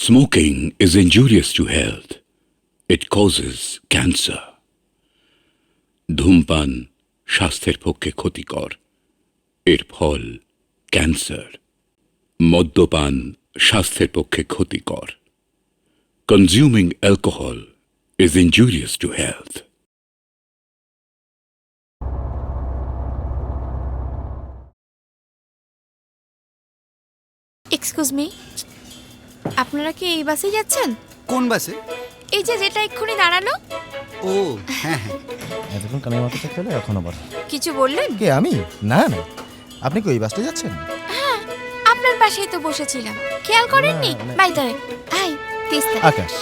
Smoking is injurious to health. It causes cancer. ধূমপান স্বাস্থ্যের পক্ষে ক্ষতিকর। এর ফল ক্যান্সার। মদ্যপান স্বাস্থ্যের পক্ষে ক্ষতিকর। Consuming alcohol is injurious to health. Excuse me, আপনারা কি এই বাসে যাচ্ছেন? কোন বাসে? এই যে যেটা এক্ষুনি দাঁড়ালো। ও হ্যাঁ হ্যাঁ। এতক্ষণ কানের মাথা চেক করলে এখন আবার কিছু বললেন? কে আমি? না না, আপনি কি ওই বাসটা যাচ্ছেন? হ্যাঁ, আপনার পাশেই তো বসেছিলাম, খেয়াল করেননি? By the way, hi Teesta. আকাশ,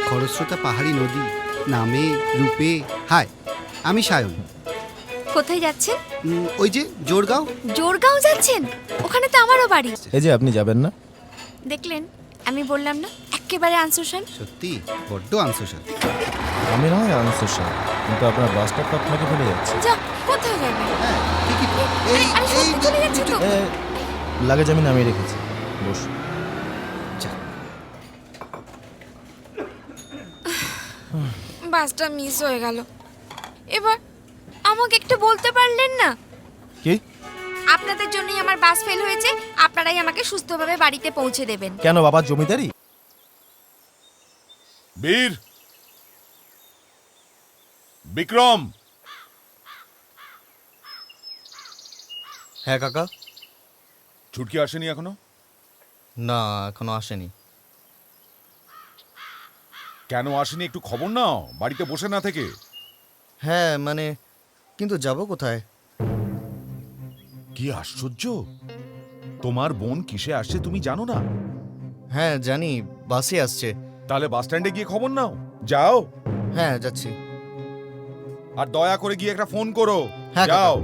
খরস্রোতা পাহাড়ি নদী, নামে রূপে। হাই, আমি সায়ন। কোথায় যাচ্ছেন? ওই যে জোরগাঁও। জোরগাঁও যাচ্ছেন? ওখানে তো আমারও বাড়ি। এই যে আপনি যাবেন না? দেখলেন, আমি বললাম না একেবারে আনসোশাল। সত্যি বড্ড আনসোশাল। আমি না হয় আনসোশাল, কিন্তু আপনার বাসটা তো আপনাকে ফেলে যাচ্ছে। যা, কোথায় যাবে? হ্যাঁ ঠিকই তো। আরে সত্যি চলে যাচ্ছে তো। লাগেজ আমি নামিয়ে রেখেছি, বস। বাসটা মিস হয়ে গেল। এবার আমাকে একটু বলতে পারলেন না? কি? আপনাদের জন্যই আমার বাস ফেল হয়েছে, আপনারাই আমাকে সুস্থভাবে বাড়িতে পৌঁছে দেবেন। কেন বাবা, জমিদারি? বীর, বিক্রম, হ্যাঁ কাকা। ছুটকি আসেনি এখনো? না, এখনো আসেনি। কেন আসেনি একটু খবর নাও, বাড়িতে বসে না থেকে। হ্যাঁ মানে, কিন্তু যাব কোথায়? কি আশ্চর্য, তোমার বোন কিসে আসছে তুমি জানো না? হ্যাঁ জানি, বাসে আসছে। তাহলে বাস স্ট্যান্ডে গিয়ে খবর নাও, যাও। হ্যাঁ যাচ্ছি। আর দয়া করে গিয়ে একটা ফোন করো। হ্যাঁ, কাকা। যাও।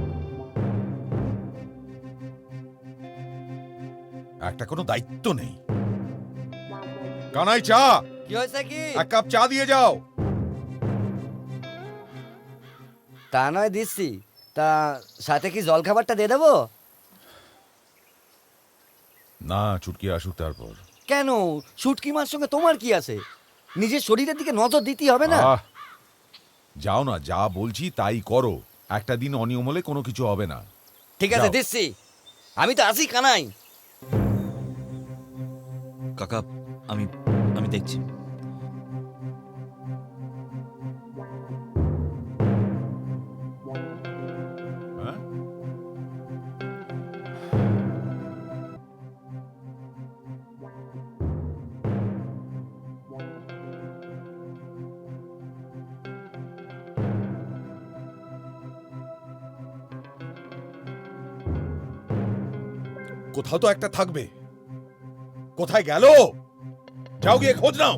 একটা কোনো দায়িত্ব নেই। কানাই, চা। কি হয়েছে কি? এক কাপ চা দিয়ে যাও। তা নয় দিচ্ছি, তা সাথে কি জল খাবারটা দিয়ে দেবো? না, ছুটকি আসুক তারপর। কেন, শুটকি মার সঙ্গে তোমার কি আছে? নিজের শরীরের দিকে নজর দিতেই হবে না? আহ, যাও না, যা বলছি তাই করো। একটা দিন অনিয়ম হলে কোনো কিছু হবে না। ঠিক আছে যাও। দিচ্ছি, আমি তো আছি কানাই। কাকা, আমি আমি দেখছি। হ্যাঁ? কোথাও তো একটা থাকবে। কোথায় গেল? যাও গিয়ে খোঁজ নাও।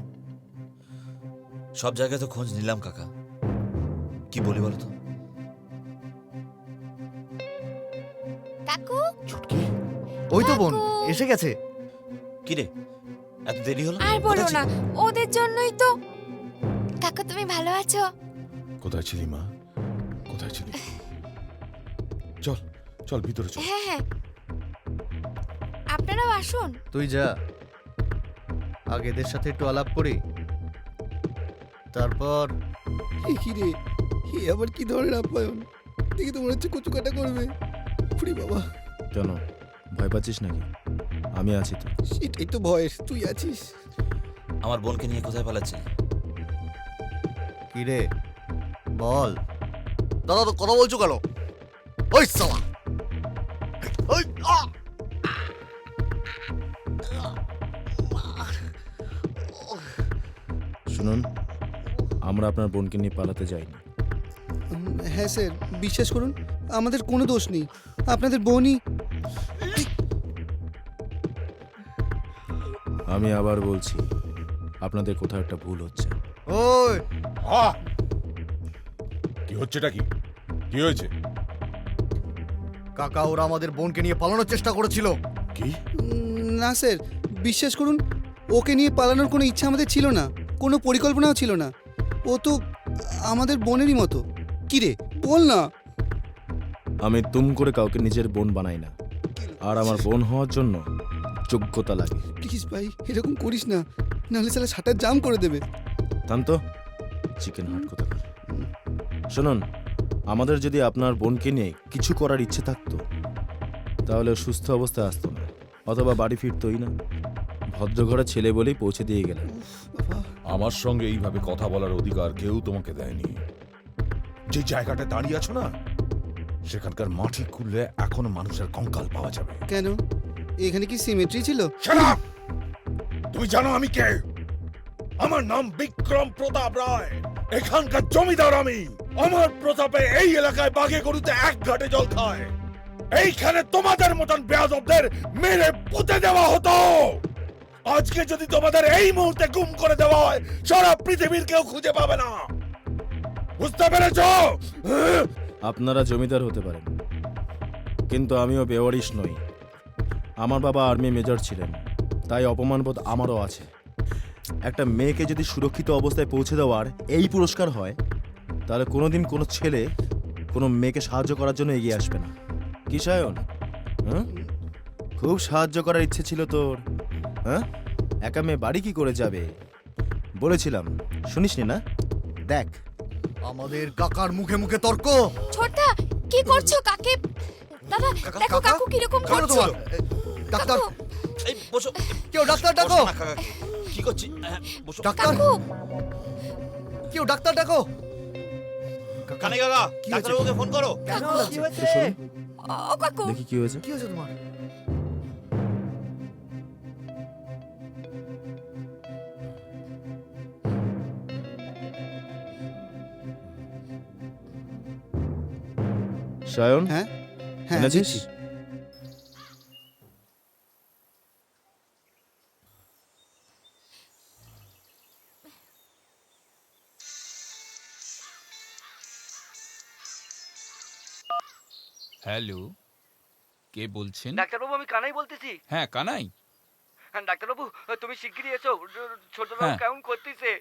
সব জায়গায় তো খোঁজ নিলাম কাকা, কি বলি বলো তো? কাকু, ছুটকি, ওই তো বোন কাকু। এসে গেছে। কি রে, এত দেরি হলো? আর বলো কোথায় না, ছিলি? ওদের জন্যই তো। কাকু তুমি ভালো আছো? কোথায় ছিলি মা? কোথায় ছিলি? চল চল ভিতরে চল। হ্যাঁ হ্যাঁ, আপনারাও আসুন। তুই যা, আগে এদের সাথে একটু আলাপ করি, তারপর। কি রে, এ আবার কি ধরনের আপ্যায়ন? দেখি তো মনে হচ্ছে কচু কাটা করবে। ফুরি বাবা, কেন ভয় পাচ্ছিস নাকি? আমি আছি তো। সেটাই তো ভয়েস, তুই আছিস। আমার বোনকে নিয়ে কোথায় পালাচ্ছিলি? কি রে বল। দাদা তো কথা বলছো কেন? ওই সালা, ওই শুনুন, আমরা আপনার বোনকে নিয়ে পালাতে যাইনি। হ্যাঁ স্যার, বিশ্বাস করুন আমাদের কোনো দোষ নেই। আপনাদের বোনই। আমি আবার বলছি, আপনাদের কোথাও একটা ভুল হচ্ছে। ওই আহ! কি হচ্ছেটা কি? কি হয়েছে? কাকা, ওরা আমাদের বোনকে নিয়ে পালানোর চেষ্টা করেছিল। কি? না স্যার, বিশ্বাস করুন ওকে নিয়ে পালানোর কোনো ইচ্ছা আমাদের ছিল না, কোনো পরিকল্পনাও ছিল না। ও তো আমাদের বোনেরই মতো। কি রে বল না। আমি তুম করে কাউকে নিজের বোন বানাই না, আর আমার বোন হওয়ার জন্য যোগ্যতা লাগে। প্লিজ ভাই এরকম করিস না, নাহলে সালা শাটার জাম করে দেবে। তান তো চিকেন হাট কোথাকার। শুনুন, আমাদের যদি আপনার বোনকে নিয়ে কিছু করার ইচ্ছে থাকতো তাহলে সুস্থ অবস্থায় আসতো না, অথবা বাড়ি ফিরতোই না। ভদ্রঘরের ছেলে বলেই পৌঁছে দিয়ে গেলেন। আমার সঙ্গে এইভাবে কথা বলার অধিকার কেউ তোমাকে দেয়নি। যে জায়গাটা দাঁড়িয়ে আছো না, সেখানকার মাটি খুললে এখনো মানুষের কঙ্কাল পাওয়া যাবে। কেন, এখানে কি সিমেট্রি ছিল? Shut up! তুমি জানো আমি কে? আমার নাম বিক্রম প্রতাপ রায়, এখানকার জমিদার আমি। আমার প্রতাপে এই এলাকায় বাঘে গরুতে এক ঘাটে জল খায়। এইখানে তোমাদের মতন বেয়াদবদের মেরে পুঁতে দেওয়া হতো। আজকে যদি তোমাদের এই মুহূর্তে গুম করে দেওয়া হয়, সারা পৃথিবীর কেউ খুঁজে পাবে না। বুঝতে পেরেছো? আপনারা জমিদার হতে পারেন, কিন্তু আমিও বেওয়ারিশ নই। আমার বাবা আর্মি মেজর ছিলেন, তাই অপমানবোধ আমারও আছে। একটা মেয়েকে যদি সুরক্ষিত অবস্থায় পৌঁছে দেওয়ার এই পুরস্কার হয়, তাহলে কোনোদিন কোনো ছেলে কোনো মেয়েকে সাহায্য করার জন্য এগিয়ে আসবে না। কি সায়ন, হ্যাঁ? খুব সাহায্য করার ইচ্ছে ছিল তোর, হ্যাঁ? একা মেয়ে বাড়ি কি করে যাবে বলেছিলাম, শুনিসনি না? দেখ, আমাদের কাকার মুখে মুখে তর্ক। ছোটদা কি করছো কাকে? দাদা দেখো কাকু কিরকম কেন করছে। তোমার? ডাক্তার, কাকু, এই বসো। কেউ ডাক্তার ডাকো। বসো না কাকা, কি করছি? হ্যাঁ, বসো। ডাক্তার, কাকু কেউ ডাক্তার ডাকো। কানে কাকা, ডাক্তারবাবুকে ফোন করো। কেন কি হয়েছে? শুনুন, ও কাকু দেখি কি হয়েছে। কি হয়েছে তোমার? সায়ন, হ্যাঁ হ্যাঁ এনেছিস? দিচ্ছি। হ্যালো, কে বলছেন? ডাক্তারবাবু আমি কানাই বলতেছি। হ্যাঁ, কানাই। হ্যাঁ, ডাক্তারবাবু তুমি শিগগিরই এসো, ছোটবাবু হ্যাঁ। কেমন করতেছে?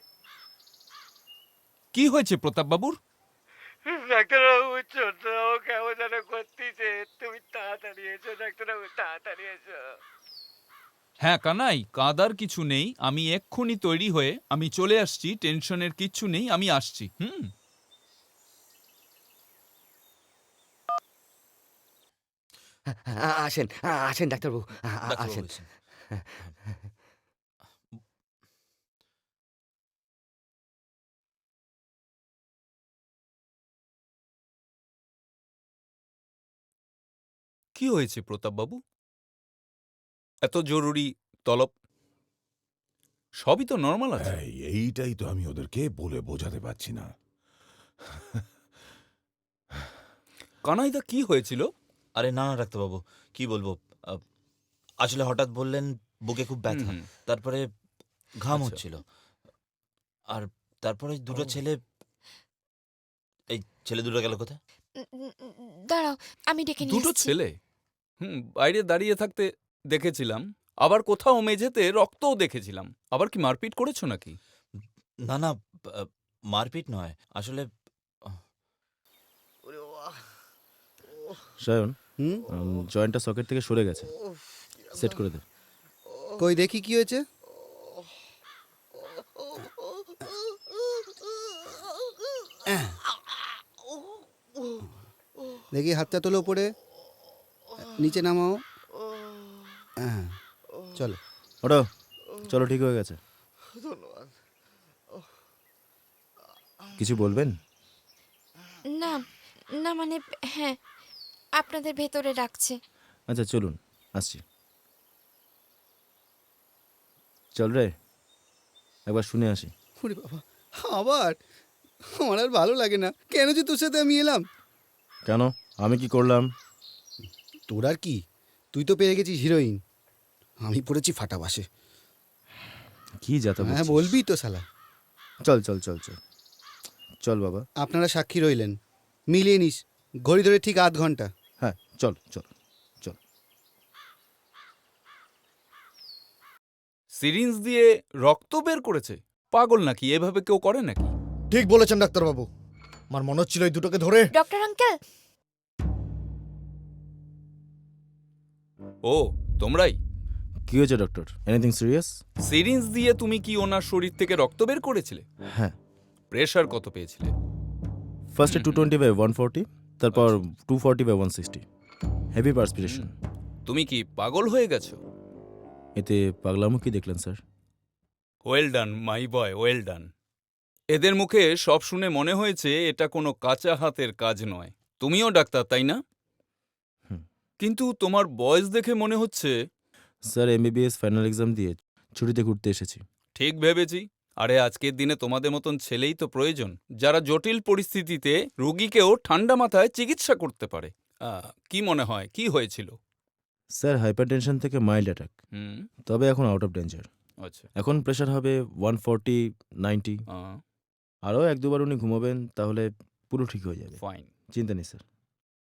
কি হয়েছে প্রতাপ বাবুর? ডাক্তারবাবু ছোটবাবু কেমন যেন করতেছে, তুমি তাড়াতাড়ি এসো ডাক্তারবাবু, তাড়াতাড়ি এসো। হ্যাঁ কানাই, কাঁদার কিছু নেই, আমি এক্ষুনি তৈরি হয়ে আমি চলে আসছি। টেনশনের কিচ্ছু নেই, আমি আসছি। আসেন আসেন ডাক্তারবাবু, ডাক্তারবাবু আসেন। বলছেন। কি হয়েছে প্রতাপ বাবু? এত জরুরি তলব? সবই তো নর্মাল আছে। এইটাই তো আমি ওদেরকে বলে বোঝাতে পারছি না। কানাইদা কি হয়েছিল? আরে না না ডাক্তারবাবু, কি বলবো, আসলে হঠাৎ বললেন বুকে খুব ব্যথা, হুম। তারপরে ঘাম আচ্ছা। হচ্ছিল, আর তারপরে দুটো ছেলে, এই ছেলে দুটো গেল কোথায়? দাঁড়াও আমি ডেকে নিয়ে দুটো আসছি। ছেলে? বাইরে দাঁড়িয়ে থাকতে দেখেছিলাম, আবার কোথাও মেঝেতে রক্তও দেখেছিলাম। আবার কি মারপিট করেছো নাকি? না না, মারপিট নয় আসলে। সায়ন, হুম জয়েন্টটা সকেট থেকে সরে গেছে, সেট করে দে। কই দেখি কি হয়েছে। দেখি হাতটা তোলো উপরে, নিচে নামাও। হ্যাঁ চলো। ওটা চলো, ঠিক হয়ে গেছে। কিছু বলবেন? না না মানে হ্যাঁ, আপনাদের ভেতরে ডাকছে। আচ্ছা চলুন, আসছি। চল রে, একবার শুনে আসি। ওরে বাবা, আবার আমার আর ভালো লাগে না। কেন যে তোর সাথে আমি এলাম? কেন, আমি কি করলাম? তোর আর কি, তুই তো পেয়ে গেছিস হিরোইন, আমি পড়েছি ফাটা বাসে। কি যাতা হ্যাঁ বলছিস? বলবি তো শালা। চল চল চল চল চল বাবা। আপনারা সাক্ষী রইলেন, মিলিয়ে নিস, ঘড়ি ধরে ঠিক 8 ঘন্টা। হ্যাঁ চল চল চল। সিরিঞ্জ দিয়ে রক্ত বের করেছে? পাগল নাকি? এভাবে কেউ করে নাকি? ঠিক বলেছেন ডাক্তারবাবু, আমার মনে হচ্ছিল এই দুটোকে ধরে। ডক্টর আঙ্কেল, ও তোমরাই? কি হয়েছে ডক্টর? Anything serious? সিরিঞ্জ দিয়ে তুমি কি ওনার শরীর থেকে রক্ত বের করেছিলে? হ্যাঁ। প্রেশার কত পেয়েছিলে? ফার্স্টে 220/140, তারপর 240/160। Heavy perspiration. তুমি কি পাগল হয়ে গেছো? এতে পাগলামো কি দেখলেন স্যার? ওয়েল ডান মাই বয়, ওয়েল ডান। এদের মুখে সব শুনে মনে হয়েছে এটা কোনো কাঁচা হাতের কাজ নয়। তুমিও ডাক্তার তাই না? হুম। কিন্তু তোমার বয়স দেখে মনে হচ্ছে। স্যার এমবিবিএস ফাইনাল এক্সাম দিয়ে ছুটিতে ঘুরতে এসেছি। ঠিক ভেবেছি। আরে আজকের দিনে তোমাদের মতন ছেলেই তো প্রয়োজন, যারা জটিল পরিস্থিতিতে রোগীকেও ঠান্ডা মাথায় চিকিৎসা করতে পারে। কি মনে হয় কি হয়েছিল? স্যার হাইপারটেনশন থেকে মাইল্ড অ্যাটাক, হুম, তবে এখন আউট অফ ডেঞ্জার। আচ্ছা। এখন প্রেশার হবে 140/90। আরও 1-2 বার উনি ঘুমাবেন, তাহলে পুরো ঠিক হয়ে যাবে। ফাইন। চিন্তা নেই স্যার।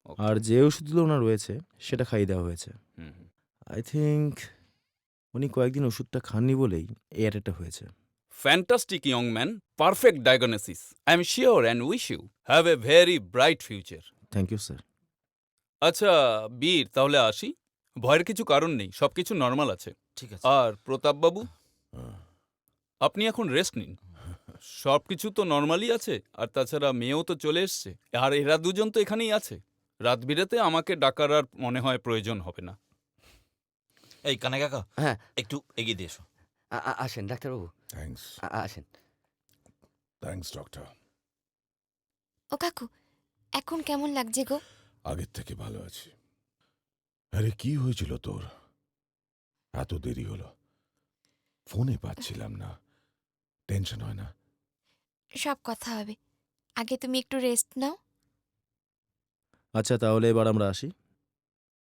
ওকে। আর যে ওষুধগুলো ওনার রয়েছে সেটা খাইয়ে দেওয়া হয়েছে। হুম, হুম। আই থিঙ্ক উনি কয়েকদিন ওষুধটা খাননি বলেই এই অ্যাটাকটা হয়েছে। Fantastic young man, perfect diagnosis. I am sure and wish you have a very bright future. Thank you sir. আচ্ছা বীর, তাহলে আসি। ভয়ের কিছু কারণ নেই, সবকিছু নর্মাল আছে। ঠিক আছে। আর প্রতাপবাবু, আপনি এখন রেস্ট নিন। সবকিছু তো নর্মালি আছে, আর তাছাড়া মেয়েও তো চলে এসছে, আর এরা দুজন তো এখানেই আছে। রাত বিরেতে আমাকে ডাকার আর মনে হয় প্রয়োজন হবে না। এই কানাই কাকা, হ্যাঁ। একটু এগিয়ে দিয়ে এসো। আসেন ডাক্তারবাবু, থ্যাঙ্কস, আসেন। Thanks doctor. ও কাকু, এখন কেমন লাগছে গো? আগের থেকে ভালো আছি। আরে কি হয়েছিল তোর? এত দেরি হলো, ফোনে পাচ্ছিলাম না। টেনশন হয় না? সব কথা হবে, আগে তুমি একটু রেস্ট নাও। আচ্ছা তাহলে এবার আমরা আসি।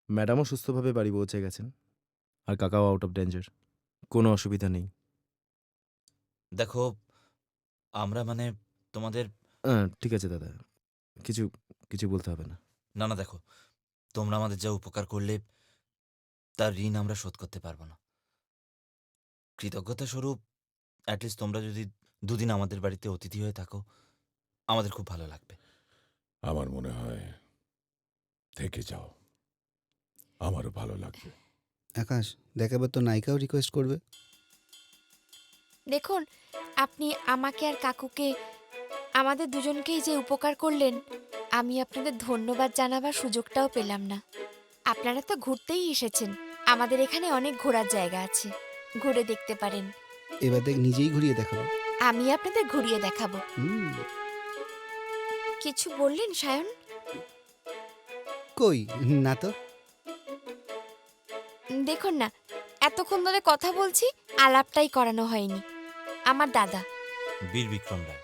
ম্যাডামও সুস্থভাবে বাড়ি পৌঁছে গেছেন, আর কাকাও আউট অফ ডেঞ্জার। কোনো অসুবিধা নেই। দেখো, আমরা মানে তোমাদের ঠিক আছে দাদা, কিছু কিছু বলতে হবে না। না না, দেখো, তোমরা আমাদের যা উপকার করলে তার ঋণ আমরা শোধ করতে পারবো না। কৃতজ্ঞতা স্বরূপ অ্যাটলিস্ট তোমরা যদি দুদিন আমাদের বাড়িতে অতিথি হয়ে থাকো, আমাদের খুব ভালো লাগবে। আমার মনে হয় থেকে যাও, আমারও ভালো লাগবে। আকাশ, দেখাবার তো নায়িকাও রিকোয়েস্ট করবে। দেখুন, আপনি আমাকে আর কাকুকে, আমাদের দুজনকেই যে উপকার করলেন, আমি আপনাদের ধন্যবাদ জানাবার সুযোগটাও পেলাম না। আপনারা তো ঘুরতেই এসেছেন, আমাদের এখানে অনেক ঘোরার জায়গা আছে, ঘুরে দেখতে পারেন। এবার দেখ নিজেই ঘুরিয়ে দেখাবো। আমি আপনাদের ঘুরিয়ে দেখাবো। কিছু বললেন সায়ন? কই না তো। দেখুন না, এতক্ষণ ধরে কথা বলছি, আলাপটাই করানো হয়নি। আমার দাদা বীর বিক্রম রায়,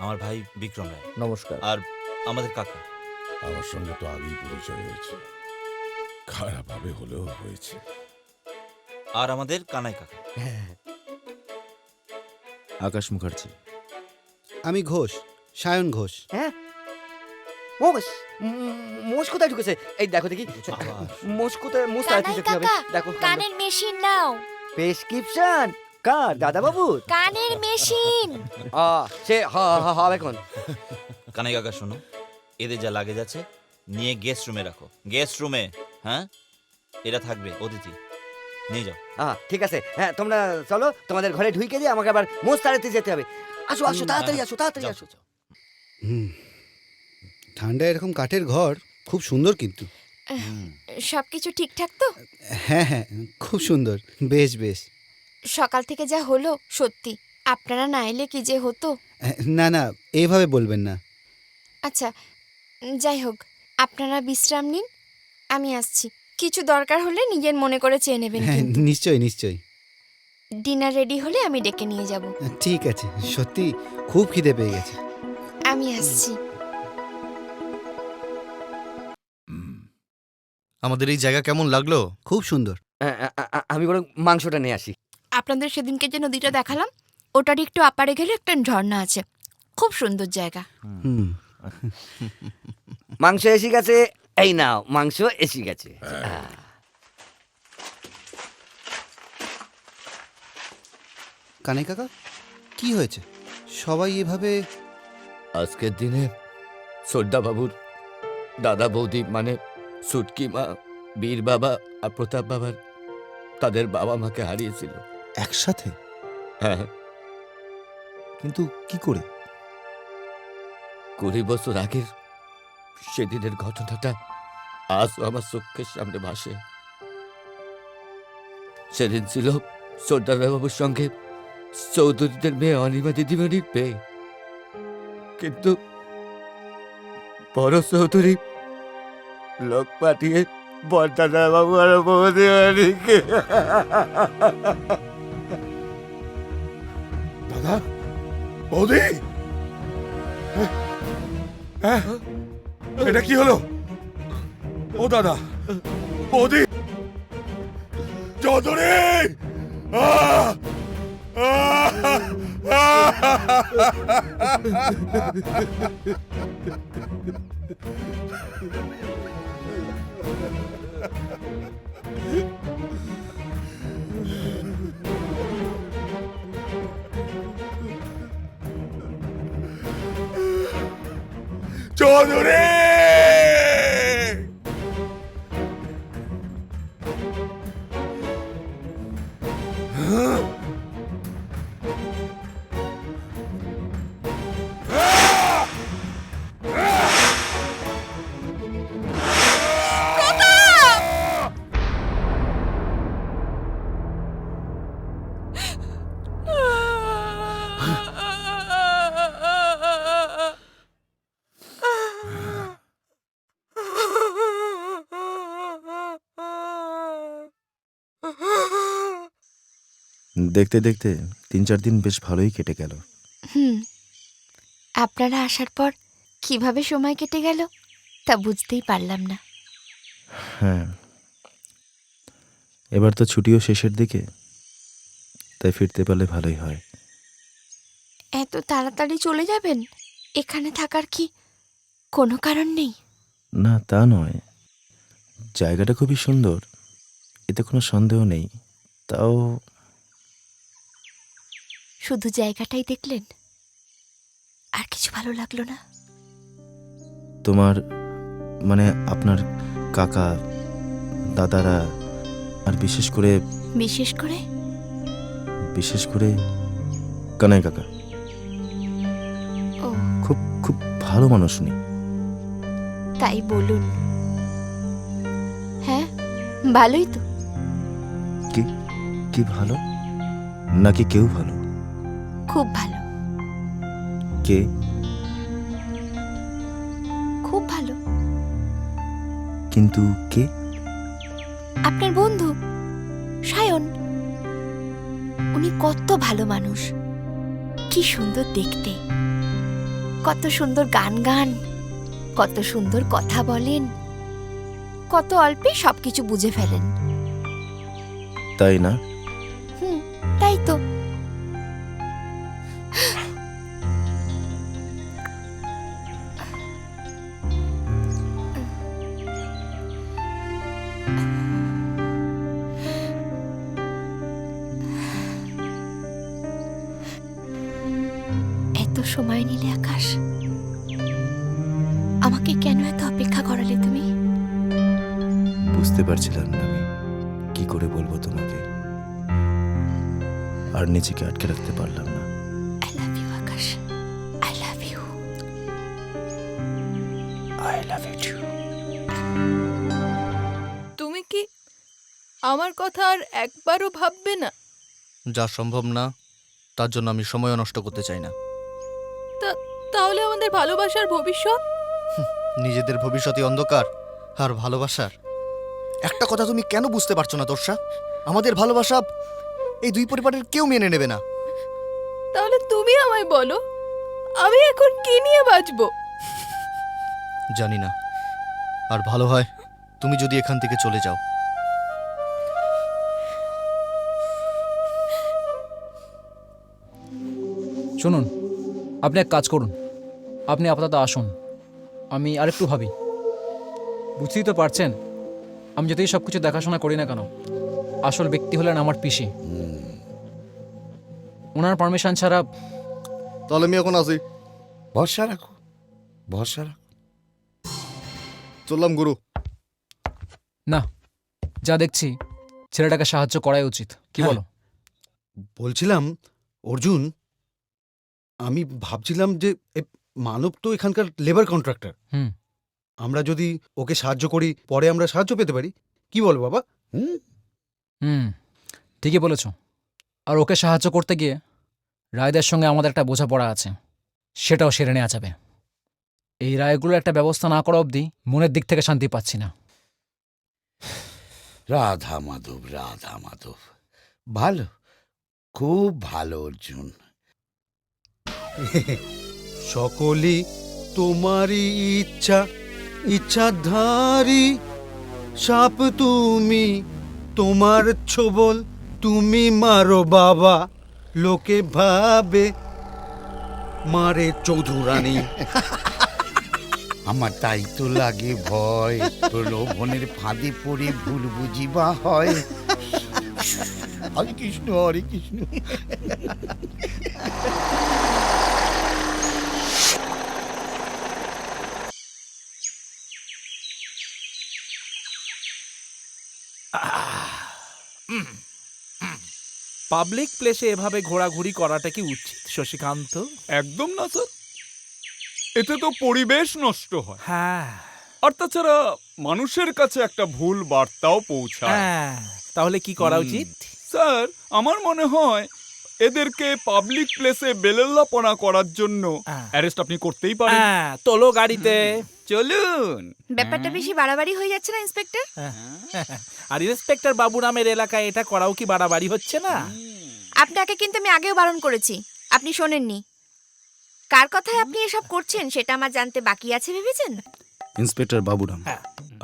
আমার ভাই বিক্রম রায়, নমস্কার। আর আমাদের কাকা। আমার সঙ্গে তো আগেই পরিচয় হয়েছে, খারাপভাবে হলেও হয়েছে। আর আমাদের কানাই কাকা। আকাশ মুখার্জি। আমি ঘোষ, সায়ন ঘোষ। হ্যাঁ, মোষ মোষ কোথায় ঢুকেছে? এই দেখো দেখি, আবার। মোষ কোথায়? মোষ তাড়াতাড়ি কানাই যেতে হবে। কাকা, দেখো কানের মেশিন নাও। প্রেসক্রিপশন কার? দাদা বাবু? কানের মেশিন। সে হবে এখন। কানাই কাকা শোনো, এদের যা লাগেজ আছে নিয়ে গেস্ট রুমে রাখো। গেস্ট রুমে, হ্যাঁ, এরা থাকবে অতিথি। নিয়ে যাও। ঠিক আছে, হ্যাঁ তোমরা চলো, তোমাদের ঘরে ঢুকে দিয়ে আমাকে আবার মোষ তাড়াতে যেতে হবে। আসো আসো, তাড়াতাড়ি আসো, তাড়াতাড়ি যাও, আসো। যাও। ঠান্ডায় এরকম কাঠের ঘর খুব সুন্দর কিন্তু। সবকিছু ঠিকঠাক তো? হ্যাঁ হ্যাঁ, খুব সুন্দর, বেশ বেশ। সকাল থেকে যা হলো, সত্যি আপনারা না এলে কি যে হতো। না না, এইভাবে বলবেন না। আচ্ছা, যাই হোক, আপনারা বিশ্রাম নিন, আমি আসছি। কিছু দরকার হলে নিজের মনে করে চেয়ে নেবেন হ্যাঁ কিন্তু। নিশ্চয়ই নিশ্চয়ই। ডিনার রেডি হলে আমি ডেকে নিয়ে যাব। ঠিক আছে, সত্যি খুব খিদে পেয়ে গেছে। আমি আসছি। আমাদের এই জায়গা কেমন লাগলো? খুব সুন্দর। আমি বরং মাংসটা নিয়ে আসি। আপনাদের সেদিনকে যে নদীটা দেখালাম, ওটার একটু আপারে গেলে একটা ঝর্ণা আছে, খুব সুন্দর জায়গা। মাংস এসে গেছে, এই নাও মাংস এসে গেছে। কানাই কাকা, কি হয়েছে? সবাই এভাবে? আজকের দিনে শ্রদ্ধা বাবুর দাদা বৌদি মানে সুটকি মা, বীর বাবা আর প্রতাপ বাবার তাদের বাবা মাকে হারিয়েছিল। একসাথে? হ্যাঁ, কিন্তু কি করে? 20 বছর আগের সেদিনের ঘটনাটা আজও আমার চোখের সামনে ভাসে। সেদিন ছিল সর্দার বাবুর সঙ্গে চৌধুরীদের মেয়ে অনিমা দিদিমণির বিয়ে। কিন্তু বড় চৌধুরী লোক পাঠিয়ে বরদাদা বাবু আর বৌদিমণিকে দাদা, বৌদি, এটা কি হলো? ও দাদা, বৌদি, চৌধুরী! আহ! চৌধুরী! দেখতে দেখতে 3-4 দিন বেশ ভালোই কেটে গেল। হুম, আপনারা আসার পর কিভাবে সময় কেটে গেল তা বুঝতেই পারলাম না। হ্যাঁ, এবার তো ছুটিও শেষের দিকে, তাই ফিরতে পারলে ভালোই হয়। এত তাড়াতাড়ি চলে যাবেন? এখানে থাকার কি কোনো কারণ নেই? না, তা নয়, জায়গাটা খুবই সুন্দর, এতে কোনো সন্দেহ নেই। তাও শুধু জায়গাটাই দেখলেন, আর কিছু ভালো লাগলো না? তোমার মানে আপনার কাকা দাদারা আর বিশেষ করে বিশেষ করে কানাই কাকা ও, খুব খুব ভালো মানুষ উনি। তাই বলুন। হ্যাঁ, ভালোই তো। কি কি ভালো? নাকি কেউ ভালো? খুব ভালো, কে? খুব ভালো। কিন্তু কে? আপনার বন্ধু সায়ন। উনি কত ভালো মানুষ, কি সুন্দর দেখতে, কত সুন্দর গান, কত সুন্দর কথা বলেন, কত অল্পে সবকিছু বুঝে ফেলেন। তাই না? তাই তো। এত সময় নিলে আকাশ, আমাকে কেন এত অপেক্ষা করালে তুমি? বুঝতে পারছিলাম না আমি কি করে বলবো তোমাকে, আর নিজেকে আটকে রাখতে পারলাম না। I love you Akash, I love you. I love you too. তুমি কি আমার কথা আর একবারও ভাববে না? যা সম্ভব না তার জন্য আমি সময়ও নষ্ট করতে চাই না। তাহলে আমাদের ভালোবাসার ভবিষ্যৎ? নিজেদের ভবিষ্যতে অন্ধকার আর ভালোবাসার একটা কথা তুমি কেন বুঝতে পারছো না তোরসা? আমাদের ভালোবাসা এই দুই পরিবারের কেউ মেনে নেবে না। তাহলে তুমি আমায় বলো, আমি এখন কি নিয়ে বাঁচবো? জানি না, আর ভালো হয় তুমি যদি এখান থেকে চলে যাও। শুনুন, আপনি এক কাজ করুন, আপনি আপাতত আসুন, আমি আরেকটু ভাবি। বুঝতেই তো পারছেন, আমি যতই সব কিছু দেখাশোনা করি না কেন, আসল ব্যক্তি হলেন আমার পিসি। ওনার পারমিশন ছাড়া। তাহলে আমি এখন আসি। ভরসা রাখো, ভরসা রাখো। চললাম গুরু। না, যা দেখছি ছেলেটাকে সাহায্য করাই উচিত, কি হ্যাঁ। বলো? বলছিলাম অর্জুন, আমি ভাবছিলাম যে মানব তো এখানকার লেবার কন্ট্রাক্টর। হুম। আমরা যদি ওকে সাহায্য করি, পরে আমরা সাহায্য পেতে পারি। কি বলো বাবা? হুম, ঠিকই বলেছ। আর ওকে সাহায্য করতে গিয়ে রায়দের সঙ্গে আমাদের একটা বোঝাপড়া আছে, সেটাও সেরে নেওয়া যাবে। এই রায়গুলোর একটা ব্যবস্থা না করা অবধি মনের দিক থেকে শান্তি পাচ্ছি না। রাধা মাধব, রাধা মাধব, ভালো, খুব ভালো অর্জুন। সকলই তোমারই ইচ্ছা, ইচ্ছাধারী সাপ তুমি, তোমার ছোবল তুমি মারো বাবা, লোকে ভাবে মারে চৌধুরানী। আমার তাই তো লাগে ভয়, প্রলোভনের ফাঁদে পড়ে ভুল বুঝিবা হয়। হরে কৃষ্ণ, হরে কৃষ্ণ। পাবলিক প্লেসে এভাবে ঘোরাঘুরি করাটা কি উচিত শশীকান্ত? একদম না স্যার, এতে তো পরিবেশ নষ্ট হয়। হ্যাঁ আর তাছাড়া মানুষের কাছে একটা ভুল বার্তাও পৌঁছায়। হ্যাঁ, তাহলে কি করা উচিত? স্যার, আমার মনে হয় এদেরকে পাবলিক প্লেসে বেলেল্লাপনা করার জন্য অ্যারেস্ট আপনি করতেই পারেন। হ্যাঁ, তোলো গাড়িতে। চলুন। ব্যাপারটা বেশি বাড়াবাড়ি হয়ে যাচ্ছে না ইন্সপেক্টর? আর ইন্সপেক্টর বাবু নামের এলাকায় এটা করাও কি বাড়াবাড়ি হচ্ছে না? আপনাকে কিন্তু আমি আগেও বারণ করেছি, আপনি শোনেননি। কার কথায় আপনি এসব করছেন সেটা আমার জানতে বাকি আছে ভেবেছেন? ইন্সপেক্টর বাবুরাম,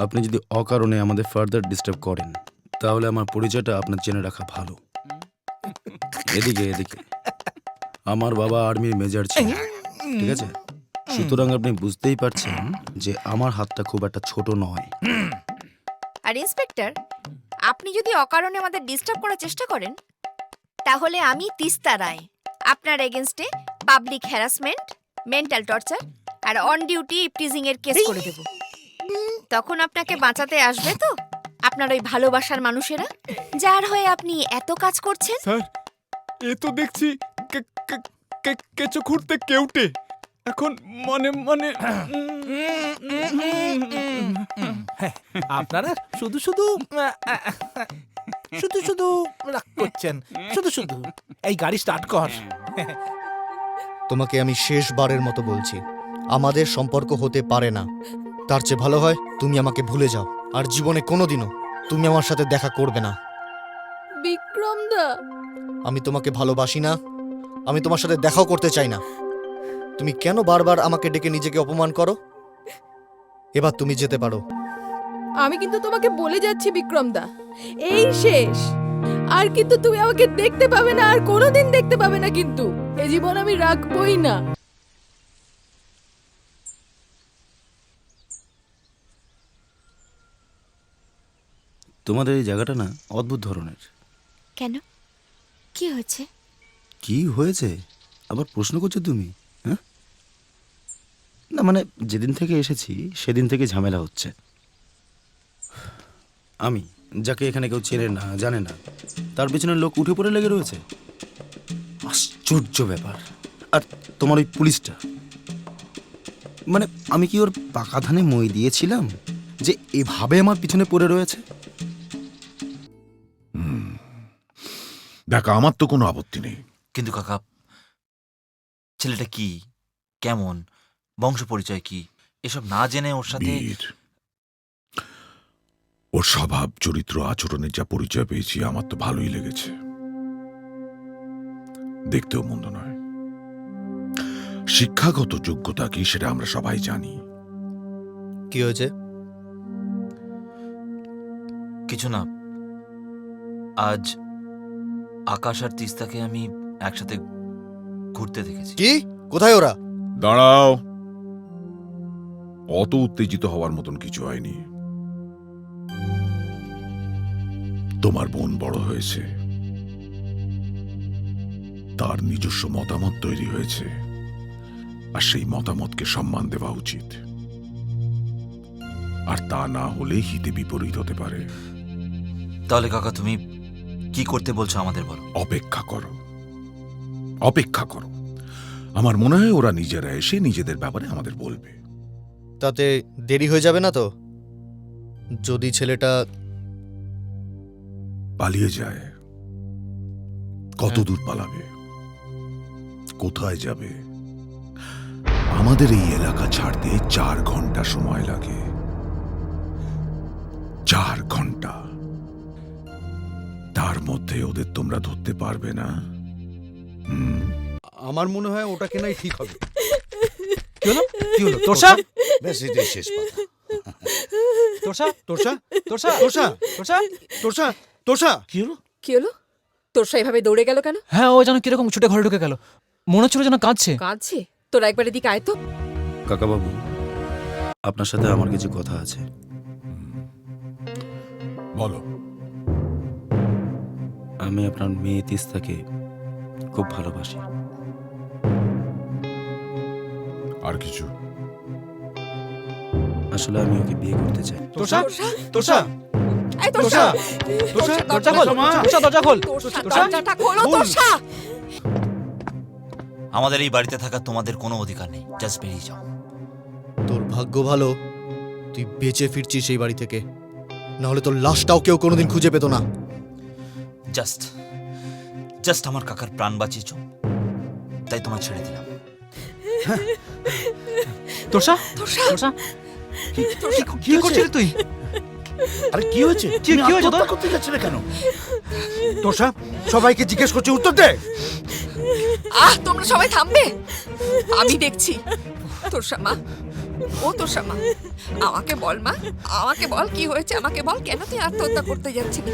আপনি যদি অকারণে আমাদের ফার্দার ডিস্টার্ব করেন, তাহলে আমার পরিচয়টা আপনার জেনে রাখা ভালো। এদিকে এদিকে, আমার বাবা আর্মির মেজর ছিল, ঠিক আছে? সুতরাং আপনি বুঝতেই পারছেন যে আমার হাতটা খুব একটা ছোট নয়। আর ইন্সপেক্টর, আপনি যদি অকারণে আমাদের ডিস্টার্ব করার চেষ্টা করেন, তাহলে আমি তিস্তা রায় আপনার এগেনস্টে পাবলিক হ্যারাসমেন্ট, মেন্টাল টর্চার আর অন ডিউটি ইপটিজিং এর কেস করে দেব। তখন আপনাকে বাঁচাতে আসবে তো আপনার ওই ভালোবাসার মানুষেরা, যার হয়ে আপনি এত কাজ করছেন। স্যার, এ তো দেখছি কেঁচো খুঁড়তে কেউটে। এখন মানে মানে আপনারা শুধু শুধু শুধু শুধু রাগ করছেন, শুধু শুধু। এই গাড়ি স্টার্ট কর। তোমাকে আমি শেষবারের মতো বলছি, আমাদের সম্পর্ক হতে পারে না। তার চেয়ে ভালো হয় তুমি আমাকে ভুলে যাও, আর জীবনে কোনোদিনও তুমি আমার সাথে দেখা করবে না। বিক্রম দা, আমি তোমাকে ভালোবাসি না, আমি তোমার সাথে দেখাও করতে চাই না। তুমি কেন বারবার আমাকে ডেকে নিজেকে অপমান করো? এবার তুমি যেতে পারো। আমি কিন্তু তোমাকে বলে যাচ্ছি বিক্রম দা, এই শেষ। আর কিন্তু তুমি আমাকে দেখতে পাবে না, আর কোনোদিন দেখতে পাবে না, কিন্তু এ জীবন আমি রাখবই না। তোমাদের এই জায়গাটা না অদ্ভুত ধরনের। কেন, কি হয়েছে? কি হয়েছে আবার প্রশ্ন করছো তুমি? হ্যাঁ, না মানে যেদিন থেকে এসেছি সেদিন থেকে ঝামেলা হচ্ছে। আমি যাকে এখানে কেউ চেনে না, জানে না, তার পেছনে লোক উঠে পড়ে লেগে রয়েছে। আশ্চর্য ব্যাপার। আর তোমার ওই পুলিশটা, মানে আমি কি ওর পাকা ধানে মই দিয়েছিলাম যে এভাবে আমার পিছনে পড়ে রয়েছে? দেখ, আমার তো কোনো আপত্তি নেই, কিন্তু কাকা, ছেলেটা কি, কেমন, বংশ পরিচয় কি, এসব না জেনে ওর সাথে বীর। ওর স্বভাব, চরিত্র, আচরণের যা পরিচয় পেয়েছি আমার তো ভালোই লেগেছে। দেখতেও মন্দ নয়। শিক্ষাগত যোগ্যতা কি সেটা আমরা সবাই জানি। কি হয়েছে? কিছু না। আজ আকাশ আর তিস্তাকে আমি একসাথে ঘুরতে দেখেছি। কি? কোথায় ওরা? দাঁড়াও, অত উত্তেজিত হওয়ার মতন কিছু হয়নি। তোমার বোন বড় হয়েছে, তার নিজস্ব মতামত তৈরি হয়েছে, আর সেই মতামতকে সম্মান দেওয়া উচিত। আর তা না হলে হিতে বিপরীত হতে পারে। তাহলে কাকা তুমি কি করতে বলছো আমাদের বলো। অপেক্ষা করো, অপেক্ষা করো। আমার মনে হয় ওরা নিজেরা এসে নিজেদের ব্যাপারে আমাদের বলবে। তাতে দেরি হয়ে যাবে না তো? যদি ছেলেটা পালিয়ে যায়, কত দূর পালাবে, কোথায় যাবে? আমাদের এই এলাকা ছাড়তে 4 ঘন্টা সময় লাগে। 4 ঘন্টা। তার মধ্যে ওদের তোমরা ধরতে পারবে না। আমার মনে হয় ওটা কেনাই ঠিক হবে। কি হলো? কি হলো? তোরসা? ব্যাস এটাই শেষ কথা। তোরসা? তোরসা তোরসা? তোরসা তোরসা? তোরসা তোরসা কি হলো? কি হলো? তোরসা এভাবে দৌড়ে গেল কেন? হ্যাঁ, ও যেন কিরকম ছুটে ঘরে ঢুকে গেল। মনে হচ্ছিল যেন কাঁদছে। কাঁদছে? তোরা একবার এদিকে আয় তো। কাকাবাবু, আপনার সাথে আমার কিছু কথা আছে। বলো। আমি আপনার মেয়ে তিস্তাকে খুব ভালোবাসি। আর কিছু? আসলে আমি ওকে বিয়ে করতে চাই। তোরসা? তোরসা? তোরসা? এই তোরসা! তোরসা, দরজা খোল। তোরসা, দরজা খোল। তোরসা, তোরসা? দরজাটা খোলো তোরসা! আমাদের এই বাড়িতে থাকার তোমাদের কোনো অধিকার নেই, জাস্ট বেরিয়ে যাও। তোর ভাগ্য ভালো তুই বেঁচে ফিরছিস এই বাড়ি থেকে, নাহলে তোর লাশটাও কেউ কোনোদিন খুঁজে পেত না। জাস্ট জাস্ট আমার কাকার প্রাণ বাঁচিয়েছ, তাই তোমায় ছেড়ে দিলাম। তোরসা? তোরসা! তোরসা? কি করছিস তুই? আরে কি হয়েছে? কি হয়েছে তোর? আত্মহত্যা করতে যাচ্ছিলে কেন? তোরসা, সবাইকে জিজ্ঞেস করছি, উত্তর দে। তোমরা সবাই থামবে, আমি দেখছি। তোরসা মা, ও তোরসা মা, আমাকে বল মা, আমাকে বল কি হয়েছে, আমাকে বল কেন তুই আত্মহত্যা করতে যাচ্ছিলি,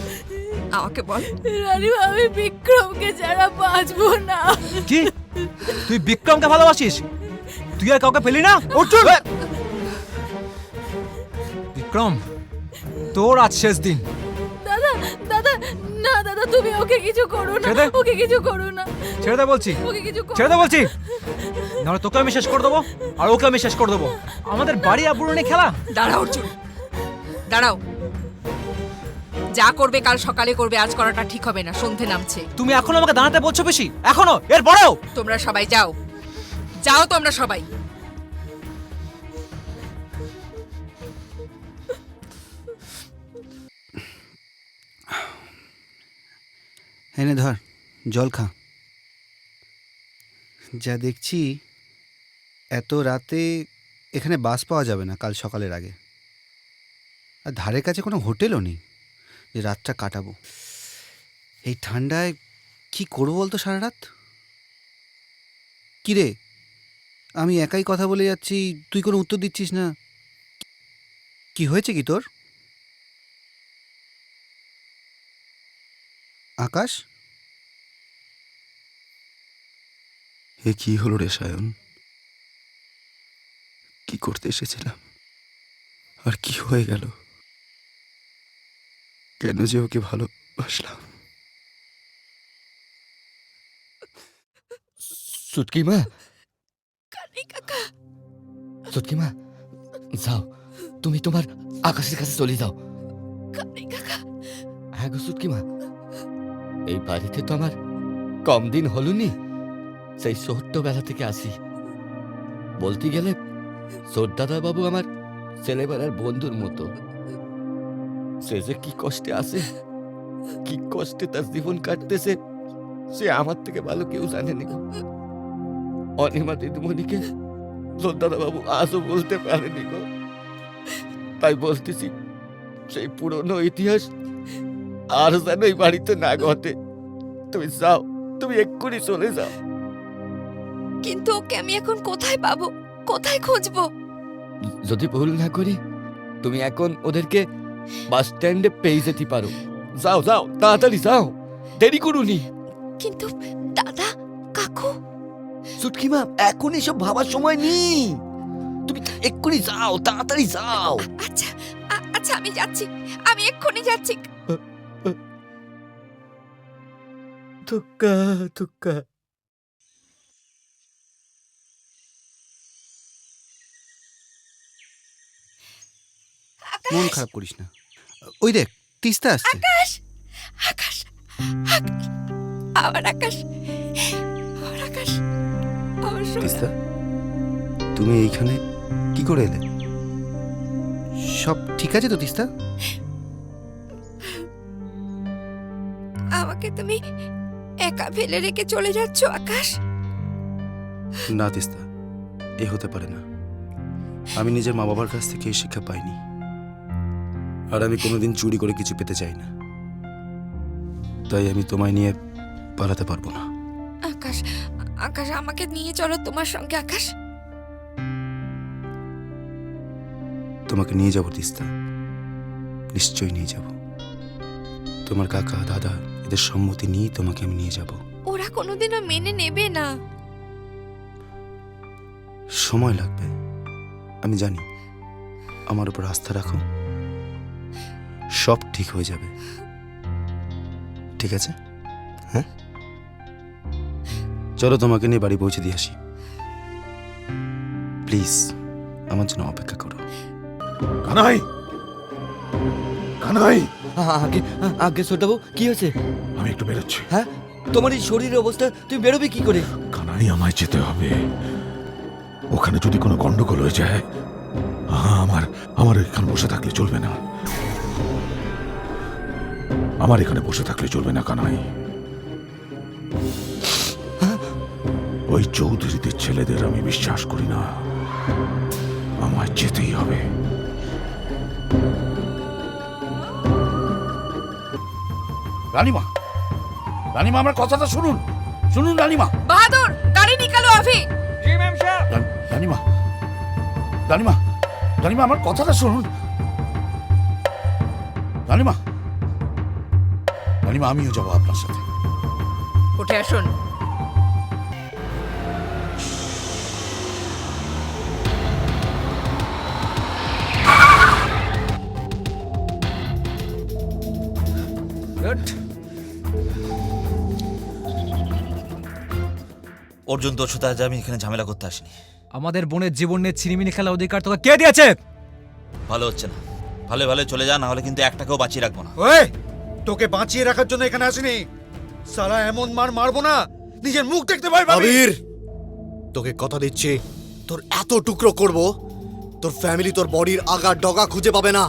আমাকে বল। রানীমা, আমি বিক্রমকে ছাড়া বাঁচবো না। কি? তুই বিক্রমকে ভালোবাসিস? তুই আর কাউকে পেলি না? অর্জুন! বিক্রম, তোর আজ শেষ দিন। দাদা, দাদা, না দাদা, তুমি ওকে কিছু করো না, ছেড়ে দে। ওকে কিছু করো না, ছেড়ে দে বলছি। ওকে কিছু করো ছেড়ে দে না। বলছি। নাহলে তোকে আমি শেষ করে দেবো, আর ওকে আমি শেষ করে দেবো। আমাদের বাড়ি আবুড়ো নিয়ে খেলা। দাঁড়াও অর্জুন, দাঁড়াও। যা করবে কাল সকালে করবে, আজ করাটা ঠিক হবে না, সন্ধে নামছে। তুমি এখনো আমাকে দাঁড়াতে বলছো বেশি? এখনো? এর পরেও? তোমরা সবাই যাও, যাও তোমরা সবাই। এনে ধর, জল খা। যা দেখছি এত রাতে এখানে বাস পাওয়া যাবে না কাল সকালের আগে। আর ধারে কাছে কোনো হোটেলও নেই যে রাতটা কাটাবো। এই ঠান্ডায় কি করবো বলতো সারা রাত? কি রে, আমি একাই কথা বলে যাচ্ছি, তুই কোনো উত্তর দিচ্ছিস না। কি হয়েছে কি তোর? আকাশ, এ কি হলো রে সায়ন? কি করতে এসেছিলাম আর কি হয়ে গেল? কেন যে ওকে ভালোবাসলাম? সুটকি মা, কানি কাকা, সুটকি মা, যাও তুমি তোমার আকাশের কাছে চলে যাও। কানি কাকা। হ্যাঁ গো সুটকি মা, এই বাড়িতে তো আমার কম দিন হলুনি, সেই ছোট্টবেলা থেকে আসি। বলতে গেলে দাদা বাবু আমার ছেলেবেলার বন্ধুর মতো। সে যে কি কষ্টে আছে, কি কষ্টে তার জীবন কাটতেছে, সে আমার থেকে ভালো কেউ জানেনি গো। অনিমা দিদিমণিকে দাদা বাবু আজও বলতে পারেনি গো। তাই বলতেছি, সেই পুরনো ইতিহাস আর যেন এই বাড়িতে না ঘটে। তুমি যাও, তুমি এক্ষুনি চলে যাও। কিন্তু ওকে আমি এখন কোথায় পাবো, কোথায় খুঁজবো? যদি ভুল না করি, তুমি এখন ওদেরকে বাস স্ট্যান্ডে পেয়ে যেতে পারো। যাও যাও, তাড়াতাড়ি যাও, দেরি করুনি। কিন্তু দাদা, কাকু। সুটকি মা, এখন এসব ভাবার সময় নেই, তুমি এক্ষুনি যাও, তাড়াতাড়ি যাও। আচ্ছা, আচ্ছা, আমি যাচ্ছি, আমি এক্ষুনি যাচ্ছি। ধুক্কা ধুক্কা। মন খারাপ করিস না। ওই দেখ, তিস্তা আসছে। আকাশ আকাশ আকাশ আমার আকাশ আমার আকাশ আমার সোনা। তিস্তা, তুমি এইখানে কি করে এলে? সব ঠিক আছে তো তিস্তা? আমাকে তুমি একা ফেলে রেখে চলে যাচ্ছ আকাশ? না তিস্তা, এ হতে পারে না। আমি নিজের মা বাবার কাছ থেকে এই শিক্ষা পাইনি, আর আমি কোনোদিন চুরি করে কিছু পেতে চাই না। তাই আমি তোমায় নিয়ে পালাতে পারবো না। আকাশ আকাশ আমাকে নিয়ে চলো তোমার সঙ্গে আকাশ। তোমাকে নিয়ে যাব তিস্তা, নিশ্চয়ই নিয়ে যাব। তোমার কাকা দাদা এদের সম্মতি নিয়ে তোমাকে আমি নিয়ে যাব। ওরা কোনোদিনও মেনে নেবে না। সময় লাগবে, আমি জানি। আমার উপর আস্থা রাখো, সব ঠিক হয়ে যাবে। ঠিক আছে? হ্যাঁ, চলো তোমাকে নিয়ে বাড়ি পৌঁছে দিয়ে আসি। প্লিজ আমার জন্য অপেক্ষা করো। কানাই, কানাই, আগে আগে ছোটবাবু, কি হয়েছে? আমি একটু বেরোচ্ছি। হ্যাঁ, তোমার এই শরীরের অবস্থা, তুমি বেরোবে কি করে? কানাই, আমায় যেতে হবে। ওখানে যদি কোনো গন্ডগোল হয়ে যায়, আমার এখানে বসে থাকলে চলবে না। আমার এখানে বসে থাকলে চলবে না কানাই। ওই চৌধুরীদের ছেলেদের আমি বিশ্বাস করি না। আমায় যেতেই হবে। রানীমা, রানীমা আমার কথাটা শুনুন, শুনুন রানীমা। বাহাদুর, গাড়ি নিকালো আভি। রানীমা, রানীমা, রানীমা আমার কথাটা শুনুন। রানীমা, রানীমা আমিও যাবো আপনার সাথে। উঠে আসুন। অর্জুন, তোর সাথে আজ আমি এখানে ঝামেলা করতে আসিনি। আমাদের বোনের জীবন নিয়ে ছিনিমিনি খেলা অধিকার তোকে কে দিয়েছে? ভালো হচ্ছে না, ভালো ভালো চলে যা, না হলে কিন্তু একটাকেও বাঁচিয়ে রাখবো না। ওই, তোকে বাঁচিয়ে রাখার জন্য এখানে আসিনি। সালা এমন মার মারবো না, নিজের মুখ দেখতে ভয় পাবি। আবির, তোকে কথা দিচ্ছি, তোর এত টুকরো করব, তোর ফ্যামিলি তোর বডির আগা ডগা খুঁজে পাবে না।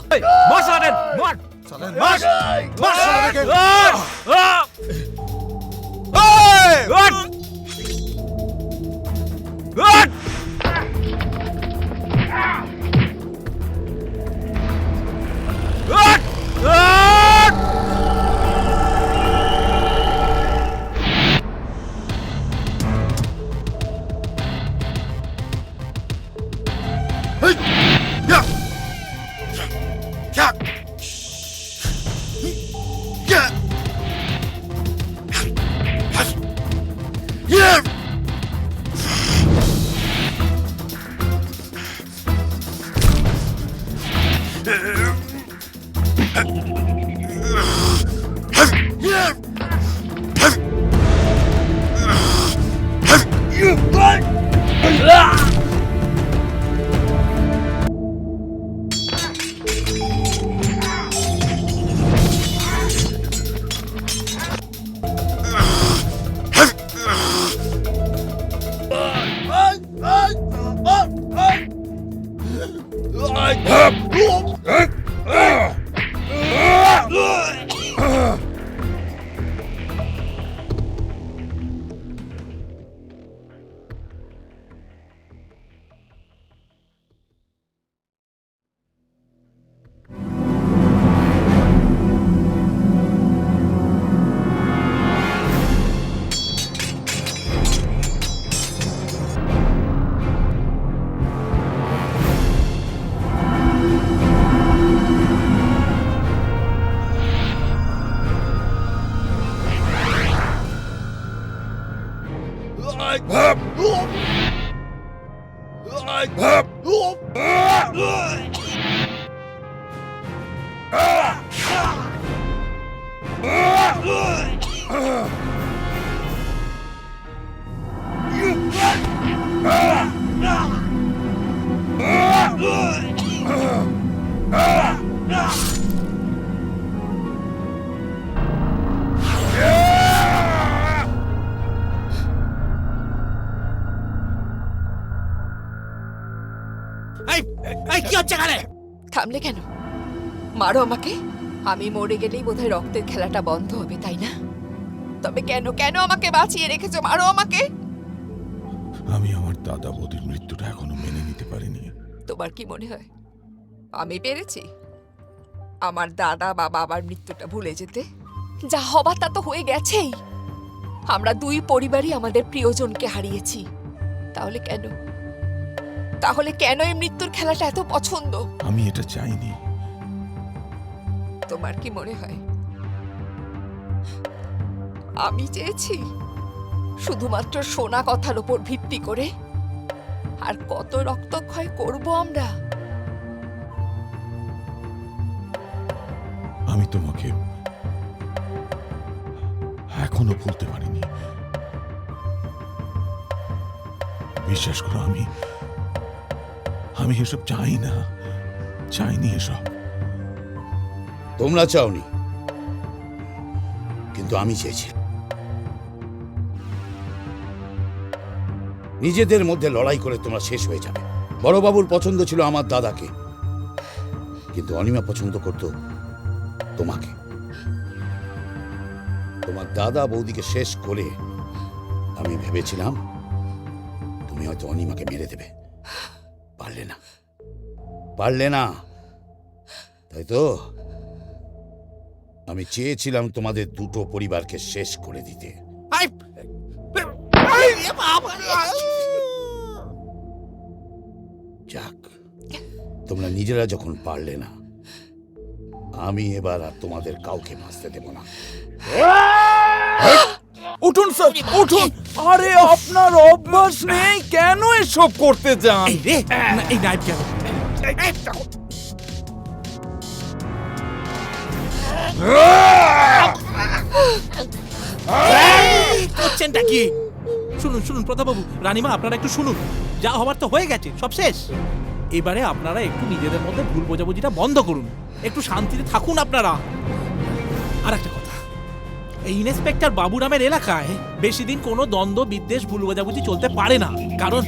মার সালেন, মার। সালেন, মার, মার সালেনকে। কি হচ্ছে এখানে? থামলে কেন? মারো আমাকে। আমি মরে গেলেই বোধহয় রক্তের খেলাটা বন্ধ হবে, তাই না? তবে কেন কেন আমাকে বাঁচিয়ে রেখেছো? মারো আমাকে। আমি আমার দাদা বৌদির মৃত্যুটা এখনো মেনে নিতে পারিনি। তোমার কি মনে হয় আমি পেরেছি আমার দাদা বা বাবার মৃত্যুটা ভুলে যেতে? যা হবার তা তো হয়ে গেছেই। আমরা দুই পরিবারই আমাদের প্রিয়জনকে হারিয়েছি। তাহলে কেন এই মৃত্যুর খেলাটা এত পছন্দ? আমি এটা চাইনি। তোমার কি মনে হয় আমি চেয়েছি শুধুমাত্র শোনা কথার উপর ভিত্তি করে? আর কত রক্তক্ষয় করব আমরা? আমি তোমাকে এখনো ভুলতে পারিনি। বিশ্বাস করো, আমি এসব চাইনি এসব। তোমরা চাওনি, কিন্তু আমি চেয়েছি। নিজেদের মধ্যে লড়াই করে তোমরা শেষ হয়ে যাবে। বড়বাবুর পছন্দ ছিল আমার দাদাকে, কিন্তু অনিমা পছন্দ করত তোমাকে। তোমার দাদা বৌদিকে শেষ করে আমি ভেবেছিলাম তুমি হয়তো অনিমাকে মেরে দেবে। পারলে না, তাই তো আমি চেয়েছিলাম তোমাদের দুটো পরিবারকে শেষ করে দিতে। যাক, তোমরা নিজেরা যখন পারলে না, আমি এবার আর তোমাদের কাউকে বাঁচতে দেব না। উঠুন স্যার, উঠুন। আরে আপনার অভ্যাস নেই, কেন এসব করতে যান? এই নাইফ কেন? করছেনটা কি? শুনুন প্রতাপবাবু, রানীমা, আপনারা একটু শুনুন। যা হবার তো হয়ে গেছে, সব শেষ। এবারে আপনারা একটু নিজেদের মধ্যে ভুল বোঝাবুঝিটা বন্ধ করুন, একটু শান্তিতে থাকুন আপনারা। আর একটা কথা, এই ইন্সপেক্টর বাবুরামের এলাকায় বেশি দিন কোনো দ্বন্দ্ব বিদ্বেষ ভুল বোঝাবুঝি চলতে পারে না, কারণ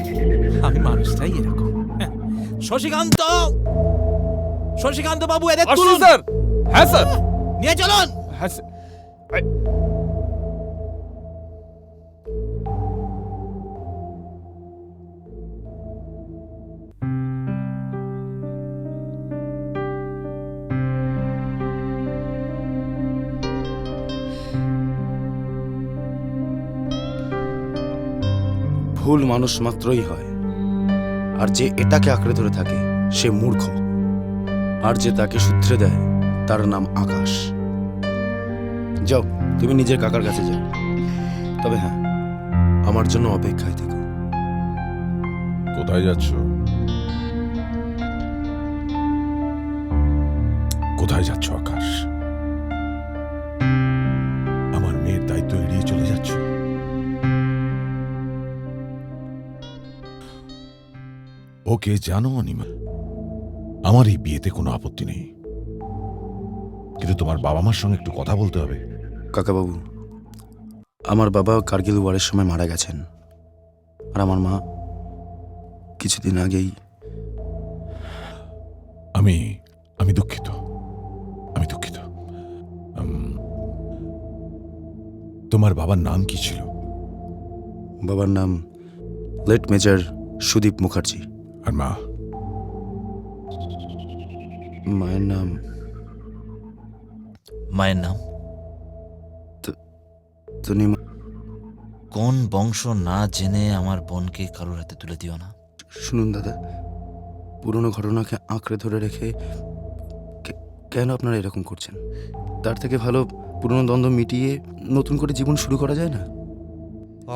আমি মানুষটাই এরকম। শশীকান্ত বাবু, এদের তুলুন। স্যার। হ্যাঁ স্যার। নিয়ে চলুন। হ্যাঁ স্যার। ভুল মানুষ মাত্রই হয়, আর যে এটাকে আঁকড়ে ধরে থাকে সে মূর্খ, আর যে তাকে শুধরে দেয় তার নাম আকাশ। যাও, তুমি নিজের কাকার কাছে যাও। তবে হ্যাঁ, আমার জন্য অপেক্ষায় থেকো। কোথায় যাচ্ছ? কোথায় যাচ্ছ আকাশ? আমার মেয়ের দায়িত্ব এড়িয়ে চলে যাচ্ছ? ওকে জানো অনিমা, আমার এই বিয়েতে কোনো আপত্তি নেই, কিন্তু তোমার বাবা মার সঙ্গে একটু কথা বলতে হবে। কাকাবাবু, আমার বাবা কার্গিল ওয়ারের সময় মারা গেছেন, আর আমার মা কিছুদিন আগেই। আমি দুঃখিত। তোমার বাবার নাম কি ছিল? বাবার নাম লেট মেজর সুদীপ মুখার্জি। আর মা? মায়ের নাম তনিমা। কোন বংশ না জেনে আমার বোনকে কারোর হাতে তুলে দিও না। শুনুন দাদা, পুরনো ঘটনাকে আঁকড়ে ধরে রেখে কেন আপনারা এরকম করছেন? তার থেকে ভালো পুরনো দ্বন্দ্ব মিটিয়ে নতুন করে জীবন শুরু করা যায় না?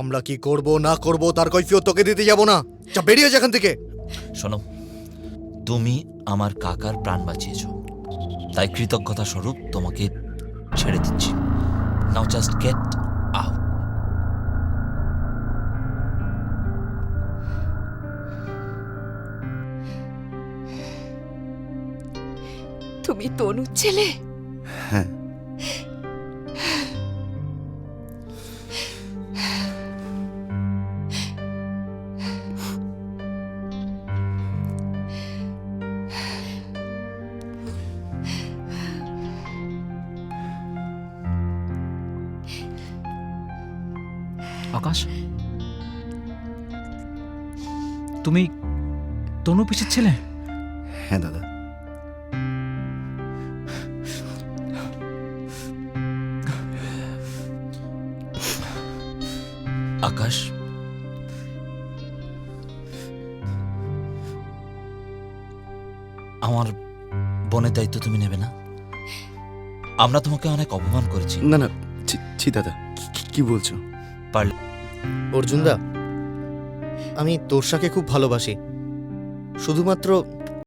আমরা কি করব না করব তার কৈফিয়ত তোকে দিতে যাব না। যা, বেরিয়ে যেখান থেকে। শোনো, তুমি আমার কাকার প্রাণ বাঁচিয়েছ, তাই কৃতজ্ঞতা স্বরূপ তোমাকে ছেড়ে দিচ্ছি। নাও জাস্ট গেট আউট। তুমি তনুর ছেলে? হ্যাঁ। আকাশ, তুমি তনু পিসির ছেলে? হ্যাঁ দাদা। আকাশ, আমার বোনের দায়িত্ব তুমি নেবে না? আমরা তোমাকে অনেক অপমান করেছি। না না, ছি দাদা, কি বলছো? পারলে অর্জুনদা, আমি তোরসাকে খুব ভালোবাসি। শুধুমাত্র